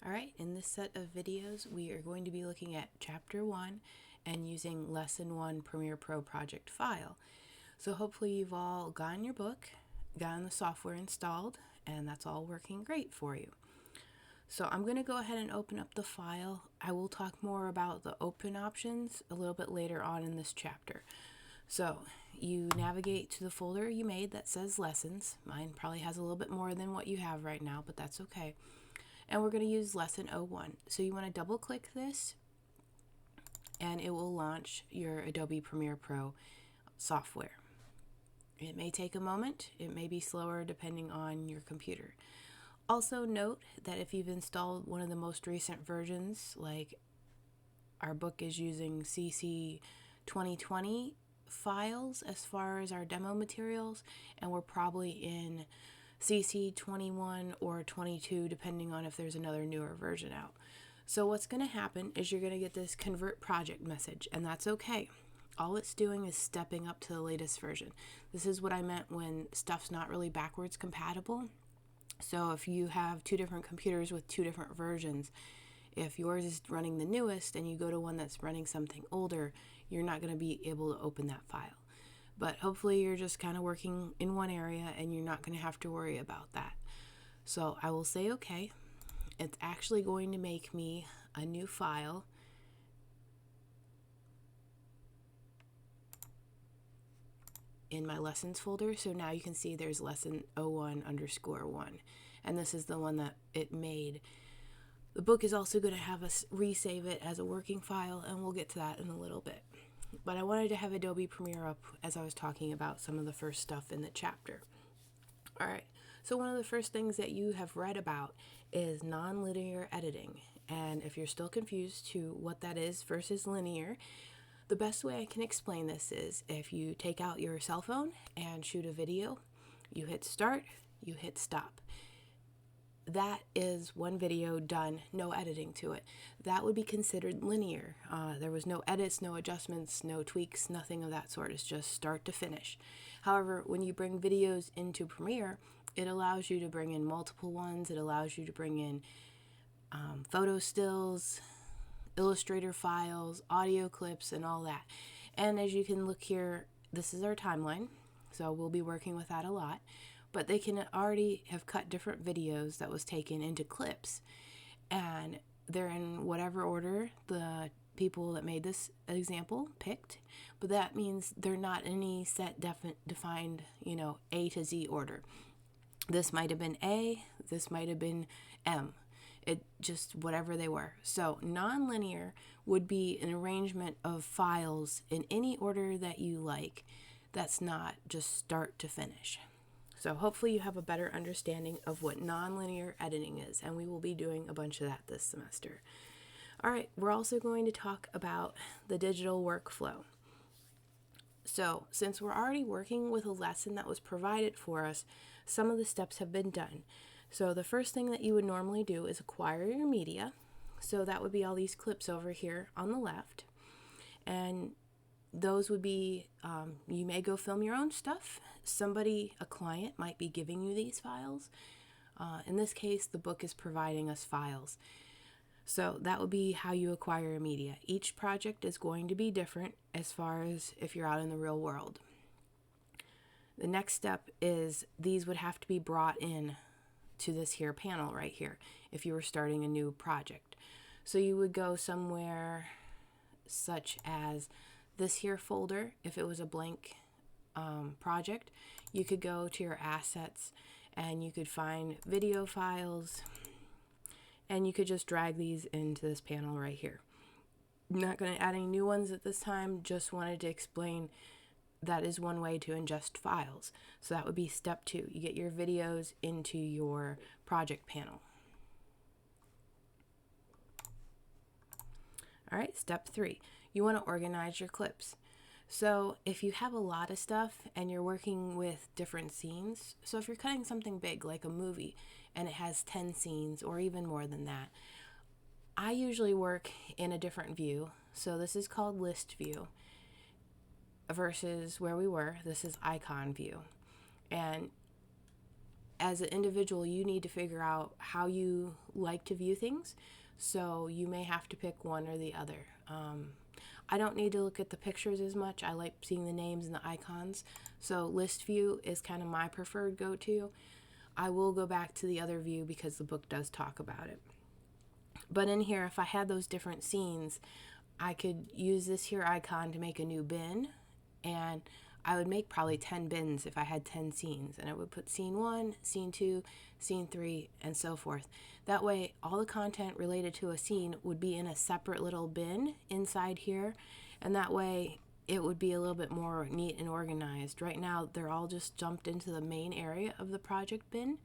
Alright, in this set of videos we are going to be looking at Chapter 1 and using Lesson 1 Premiere Pro project file. So hopefully you've all gotten your book, gotten the software installed, and that's all working great for you. So I'm going to go ahead and open up the file. I will talk more about the open options a little bit later on in this chapter. So you navigate to the folder you made that says Lessons. Mine probably has a little bit more than what you have right now, but that's okay. And we're going to use Lesson 01. So you want to double click this and it will launch your Adobe Premiere Pro software. It may take a moment, it may be slower depending on your computer. Also note that if you've installed one of the most recent versions, like our book is using CC 2020 files as far as our demo materials, and we're probably in CC 21 or 22 depending on if there's another newer version out. So what's going to happen is you're going to get this convert project message, and that's okay. All it's doing is stepping up to the latest version. This is what I meant when stuff's not really backwards compatible. So if you have two different computers with two different versions, if yours is running the newest and you go to one that's running something older, you're not going to be able to open that file. But hopefully you're just kind of working in one area and you're not going to have to worry about that. So I will say okay. It's actually going to make me a new file. In my lessons folder. So now you can see there's lesson 01_1, and this is the one that it made. The book is also going to have us resave it as a working file, and we'll get to that in a little bit. But I wanted to have Adobe Premiere up as I was talking about some of the first stuff in the chapter. Alright, so one of the first things that you have read about is nonlinear editing. And if you're still confused to what that is versus linear, the best way I can explain this is if you take out your cell phone and shoot a video, you hit start, you hit stop. That is one video done, no editing to it. That would be considered linear. There was no edits, no adjustments, no tweaks, nothing of that sort. It's just start to finish. However, when you bring videos into Premiere, it allows you to bring in multiple ones. It allows you to bring in photo stills, Illustrator files, audio clips, and all that. And as you can look here, this is our timeline, so we'll be working with that a lot. But they can already have cut different videos that was taken into clips, and they're in whatever order the people that made this example picked, but that means they're not any set defined, A to Z order. This might have been A, this might have been M. It just whatever they were. So nonlinear would be an arrangement of files in any order that you like. That's not just start to finish. So hopefully you have a better understanding of what nonlinear editing is, and we will be doing a bunch of that this semester. All right, we're also going to talk about the digital workflow. So since we're already working with a lesson that was provided for us, some of the steps have been done. So the first thing that you would normally do is acquire your media. So that would be all these clips over here on the left. And those would be, you may go film your own stuff. Somebody, a client, might be giving you these files. In this case, the book is providing us files. So that would be how you acquire media. Each project is going to be different as far as if you're out in the real world. The next step is these would have to be brought in to this here panel right here if you were starting a new project. So you would go somewhere such as this here folder. If it was a blank project, you could go to your assets and you could find video files, and you could just drag these into this panel right here. I'm not going to add any new ones at this time, just wanted to explain that is one way to ingest files. So that would be step 2. You get your videos into your project panel. All right, step 3. You want to organize your clips. So if you have a lot of stuff and you're working with different scenes, so if you're cutting something big like a movie and it has 10 scenes or even more than that, I usually work in a different view. So this is called list view versus where we were. This is icon view. And as an individual, you need to figure out how you like to view things. So you may have to pick one or the other. I don't need to look at the pictures as much. I like seeing the names and the icons. So list view is kind of my preferred go-to. I will go back to the other view because the book does talk about it. But in here, if I had those different scenes, I could use this here icon to make a new bin, and I would make probably 10 bins if I had 10 scenes, and I would put scene 1, scene 2, scene 3, and so forth. That way, all the content related to a scene would be in a separate little bin inside here, and that way it would be a little bit more neat and organized. Right now, they're all just jumped into the main area of the project bin,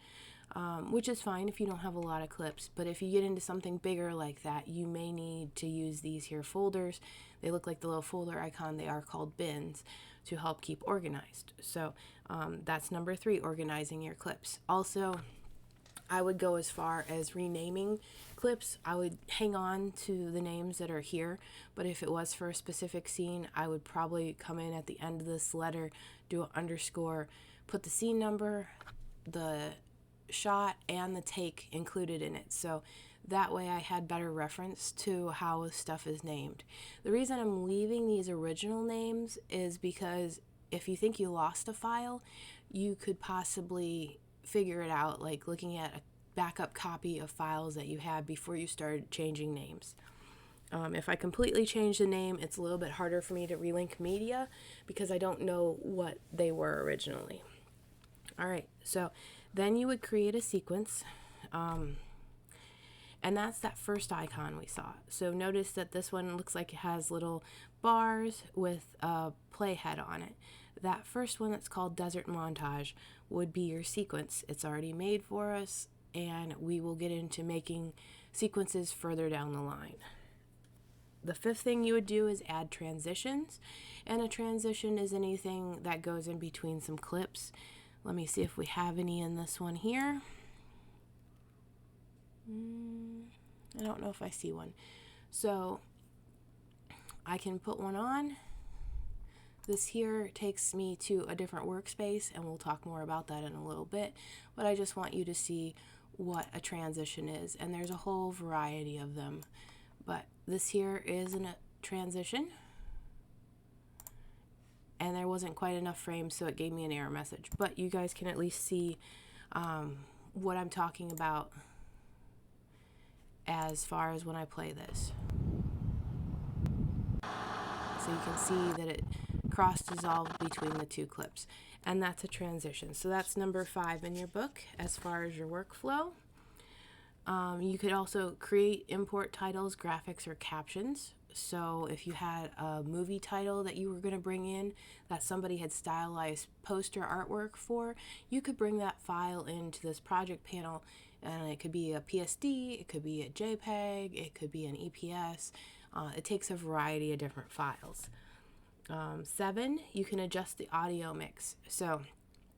which is fine if you don't have a lot of clips. But if you get into something bigger like that, you may need to use these here folders. They look like the little folder icon. They are called bins to help keep organized. So that's number 3, organizing your clips. Also, I would go as far as renaming clips. I would hang on to the names that are here, but if it was for a specific scene, I would probably come in at the end of this letter, do an underscore, put the scene number, the shot, and the take included in it. So that way I had better reference to how stuff is named. The reason I'm leaving these original names is because if you think you lost a file, you could possibly figure it out, like looking at a backup copy of files that you had before you started changing names. If I completely change the name, it's a little bit harder for me to relink media because I don't know what they were originally. All right, so then you would create a sequence, and that's that first icon we saw. So notice that this one looks like it has little bars with a playhead on it. That first one that's called Desert Montage would be your sequence. It's already made for us, and we will get into making sequences further down the line. The 5th thing you would do is add transitions, and a transition is anything that goes in between some clips. Let me see if we have any in this one here. I don't know if I see one. So I can put one on. This here takes me to a different workspace, and we'll talk more about that in a little bit, but I just want you to see what a transition is, and there's a whole variety of them. But this here is a transition, and there wasn't quite enough frames, so it gave me an error message. But you guys can at least see what I'm talking about as far as when I play this. So you can see that it cross-dissolved between the 2 clips, and that's a transition. So that's number 5 in your book as far as your workflow. You could also create import titles, graphics, or captions. So if you had a movie title that you were going to bring in that somebody had stylized poster artwork for, you could bring that file into this project panel, and it could be a PSD, it could be a JPEG, it could be an EPS. It takes a variety of different files. 7, you can adjust the audio mix. So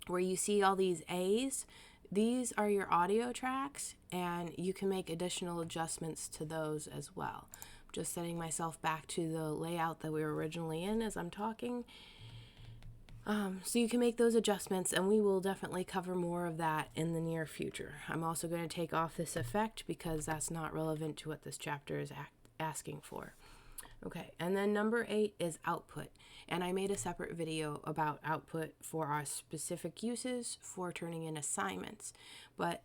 where you see all these A's, these are your audio tracks, and you can make additional adjustments to those as well. Just setting myself back to the layout that we were originally in as I'm talking. So you can make those adjustments, and we will definitely cover more of that in the near future. I'm also going to take off this effect because that's not relevant to what this chapter is asking for. Okay, and then number 8 is output, and I made a separate video about output for our specific uses for turning in assignments, but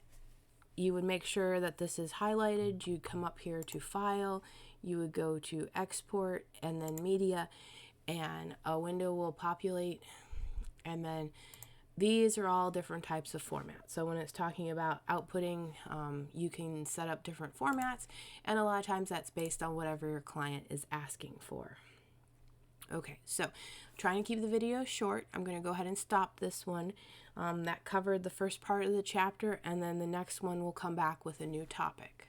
you would make sure that this is highlighted. You'd come up here to File, you would go to Export, and then Media, and a window will populate, and then these are all different types of formats. So when it's talking about outputting, you can set up different formats, and a lot of times that's based on whatever your client is asking for. Okay, so trying to keep the video short, I'm going to go ahead and stop this one. That covered the first part of the chapter, and then the next one will come back with a new topic.